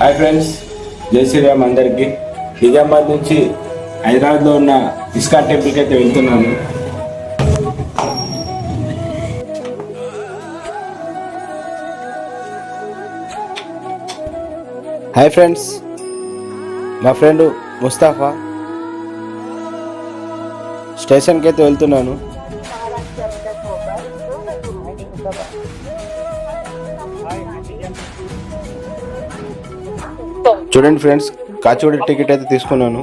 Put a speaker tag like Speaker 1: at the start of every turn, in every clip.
Speaker 1: Hi friends, జై శ్రీరామ్ అందరికీ. నిజామాబాద్ నుంచి హైదరాబాద్లో ఉన్న ఇస్కాన్ టెంపుల్కి అయితే వెళ్తున్నాను. హాయ్ ఫ్రెండ్స్, మా ఫ్రెండ్ ముస్తాఫా. స్టేషన్కి అయితే వెళ్తున్నాను. చూడండి ఫ్రెండ్స్, కాచిగూడ టికెట్ అయితే తీసుకున్నాను.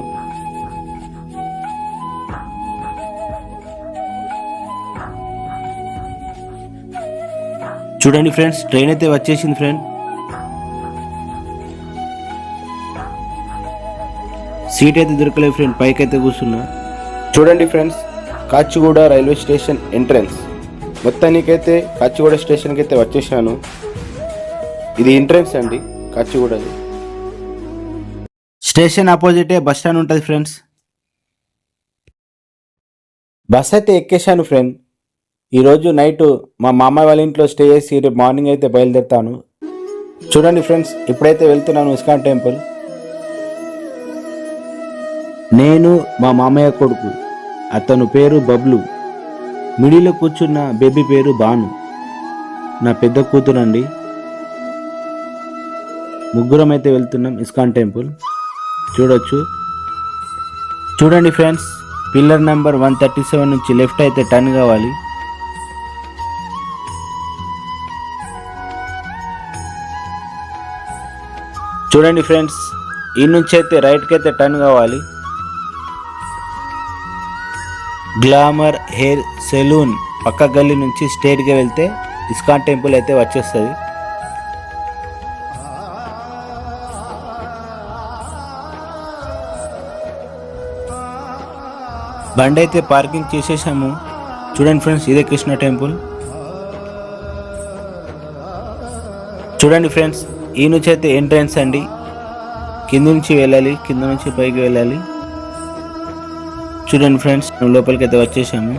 Speaker 1: చూడండి ఫ్రెండ్స్, ట్రైన్ అయితే వచ్చేసింది ఫ్రెండ్. సీట్ అయితే దొరకలేదు ఫ్రెండ్, పైకి అయితే కూర్చున్నా. చూడండి friends, Kachiguda railway station entrance. మొత్తానికైతే కాచిగూడ స్టేషన్కి అయితే వచ్చేసాను. ఇది ఎంట్రన్స్ అండి కాచిగూడది. స్టేషన్ ఆపోజిటే బస్ స్టాండ్ ఉంటుంది ఫ్రెండ్స్. బస్ అయితే ఎక్కేసాను ఫ్రెండ్. ఈరోజు నైట్ మా మామయ్య వాళ్ళ ఇంట్లో స్టే చేసి రేపు మార్నింగ్ అయితే బయలుదేరుతాను. చూడండి ఫ్రెండ్స్, ఇప్పుడైతే వెళ్తున్నాను ఇస్కాన్ టెంపుల్. నేను మా మామయ్య కొడుకు, అతను పేరు బబ్లు. మిడిలో కూర్చున్న బేబీ పేరు బాను, నా పెద్ద కూతురండి. ముగ్గురం అయితే వెళ్తున్నాం ఇస్కాన్ టెంపుల్. చూడండి ఫ్రెండ్స్, పిల్లర్ నెంబర్ 137 నుంచి లెఫ్ట్ అయితే టర్న్ కావాలి. చూడండి ఫ్రెండ్స్, ఈ నుంచి అయితే రైట్కి అయితే టర్న్ కావాలి. గ్లామర్ హెయిర్ సెలూన్ పక్క గల్లీ నుంచి స్ట్రైట్గా వెళ్తే ఇస్కాన్ టెంపుల్ అయితే వచ్చేస్తుంది. బండి అయితే పార్కింగ్ చేసేసాము. చూడండి ఫ్రెండ్స్, ఇదే కృష్ణ టెంపుల్. చూడండి ఫ్రెండ్స్, ఈ నుంచి అయితే ఎంట్రన్స్ అండి. కింద నుంచి వెళ్ళాలి, కింద నుంచి పైకి వెళ్ళాలి. చూడండి ఫ్రెండ్స్, మేము లోపలికి అయితే వచ్చేసాము.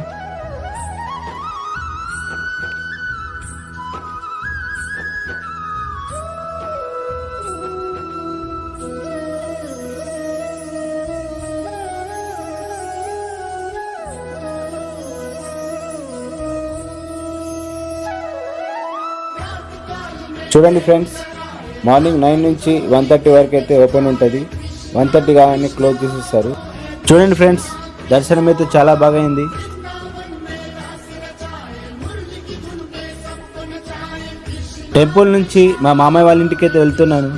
Speaker 1: చూడండి ఫ్రెండ్స్, మార్నింగ్ 9 నుంచి 1:30 వరకు అయితే ఓపెన్ ఉంటుంది. 1:30 కాగానే క్లోజ్ చేసేస్తారు. చూడండి ఫ్రెండ్స్, దర్శనం అయితే చాలా బాగా అయింది. టెంపుల్ నుంచి మా మామయ్య వాళ్ళ ఇంటికి అయితే వెళ్తున్నాను.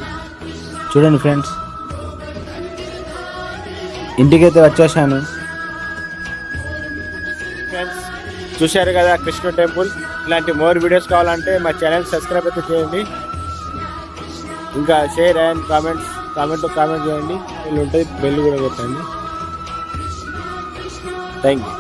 Speaker 1: చూడండి ఫ్రెండ్స్, ఇంటికైతే వచ్చేసాను. ఫ్రెండ్స్, చూశారు కదా కృష్ణ టెంపుల్. ఇలాంటి మోర్ వీడియోస్ కావాలంటే మా ఛానల్ సబ్స్క్రైబ్ అయితే చేయండి. ఇంకా షేర్ అండ్ కామెంట్ చేయండి. వీళ్ళు ఉంటుంది, బెల్ కూడా పెట్టండి. Thank you.